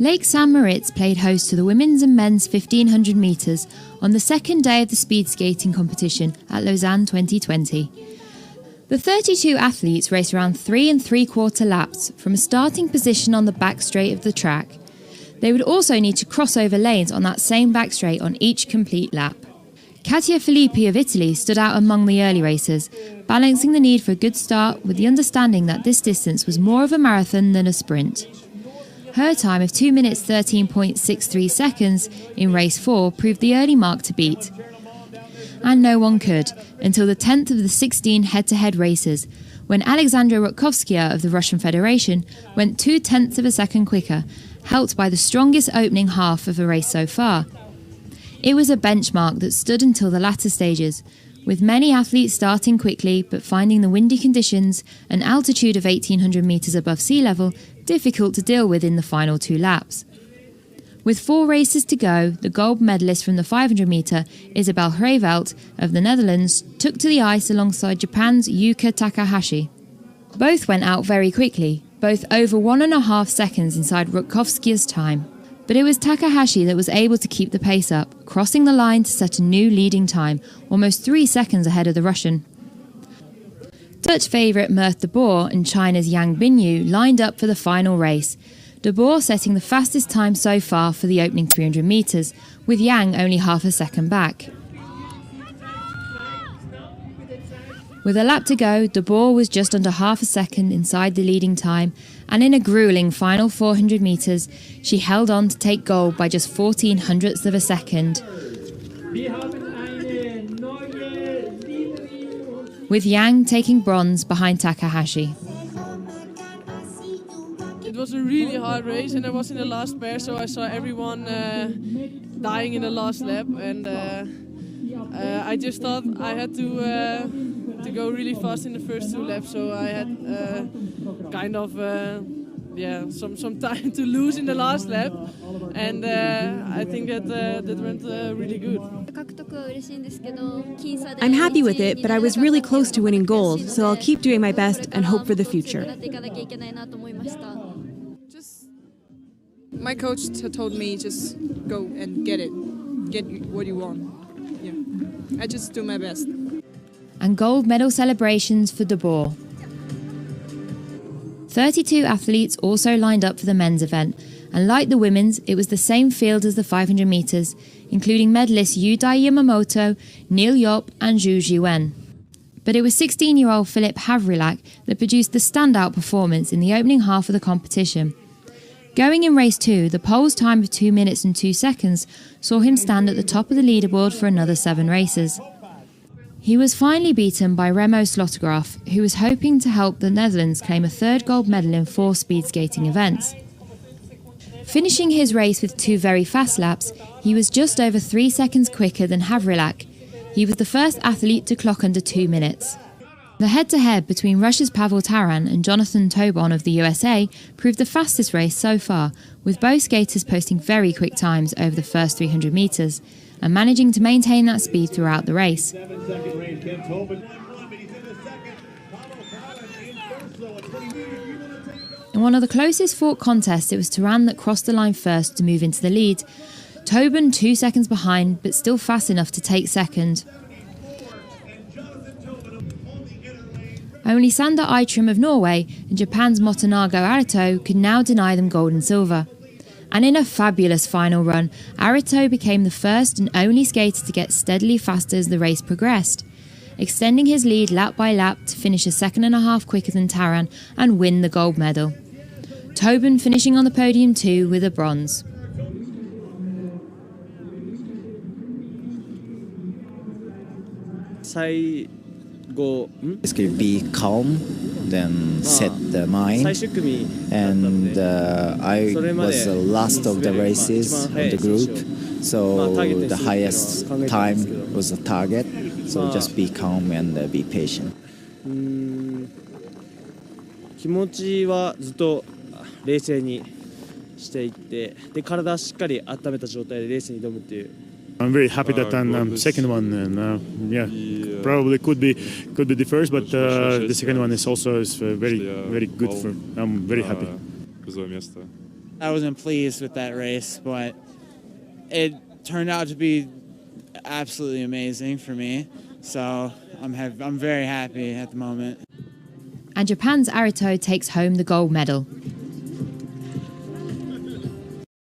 Lake St. Moritz played host to the women's and men's 1500 metres on the second day of the speed skating competition at Lausanne 2020. The 32 athletes raced around 3 3/4 laps from a starting position on the back straight of the track. They would also need to cross over lanes on that same back straight on each complete lap. Katia Filippi of Italy stood out among the early racers, balancing the need for a good start with the understanding that this distance was more of a marathon than a sprint. Her time of 2 minutes 13.63 seconds in race 4 proved the early mark to beat. And no one could, until the 10th of the 16 head-to-head races, when Alexandra Rutkovskaya of the Russian Federation went 0.2 of a second quicker, helped by the strongest opening half of a race so far. It was a benchmark that stood until the latter stages, with many athletes starting quickly but finding the windy conditions, an altitude of 1800 metres above sea level, difficult to deal with in the final 2 laps. With 4 races to go, the gold medalist from the 500 metre, Isabel Hrevelt of the Netherlands, took to the ice alongside Japan's Yuka Takahashi. Both went out very quickly, both over 1.5 seconds inside Rutkovskaya's time. But it was Takahashi that was able to keep the pace up, crossing the line to set a new leading time, almost 3 seconds ahead of the Russian. Dutch favourite Mirth de Boer and China's Yang Binyu lined up for the final race, de Boer setting the fastest time so far for the opening 300 metres, with Yang only half a second back. With a lap to go, de Boer was just under half a second inside the leading time, and in a gruelling final 400 metres, she held on to take gold by just 0.14 of a second, with Yang taking bronze behind Takahashi. It was a really hard race, and I was in the last pair, so I saw everyone dying in the last lap, and I just thought I had to go really fast in the first 2 laps, so I had kind of some time to lose in the last lap, and I think that went really good. I'm happy with it, but I was really close to winning gold, so I'll keep doing my best and hope for the future. My coach told me just go and get what you want. Yeah, I just do my best. And gold medal celebrations for de Boer. 32 athletes also lined up for the men's event, and like the women's, it was the same field as the 500 metres, including medalists Yudai Yamamoto, Neil Yop and Zhu Jiwen. But it was 16-year-old Filip Havrilak that produced the standout performance in the opening half of the competition. Going in race 2, the Pole's time of 2 minutes and 2 seconds saw him stand at the top of the leaderboard for another 7 races. He was finally beaten by Remo Slotograf, who was hoping to help the Netherlands claim a 3rd gold medal in 4 speed skating events. Finishing his race with 2 very fast laps, he was just over 3 seconds quicker than Havrilak. He was the first athlete to clock under 2 minutes. The head-to-head between Russia's Pavel Taran and Jonathan Tobon of the USA proved the fastest race so far, with both skaters posting very quick times over the first 300 metres and managing to maintain that speed throughout the race. In one of the closest fought contests, it was Taran that crossed the line first to move into the lead. Tobin 2 seconds behind, but still fast enough to take second. Only Sander Eitrim of Norway and Japan's Motonago Arito could now deny them gold and silver. And in a fabulous final run, Arito became the first and only skater to get steadily faster as the race progressed, extending his lead lap by lap to finish a 1.5 seconds quicker than Taran and win the gold medal. Tobin finishing on the podium too with a bronze. Basically be calm, then set the mind, and I was the last of the races of the group, so the highest time was the target, so just be calm and be patient. 気持ちはずっと冷静にしていって、で体しっかり温めた状態でレースに挑むっていう。I'm very happy that I'm second one, and probably could be the first, but the second one is also very good. I'm very happy. I wasn't pleased with that race, but it turned out to be absolutely amazing for me. So I'm very happy at the moment. And Japan's Arito takes home the gold medal.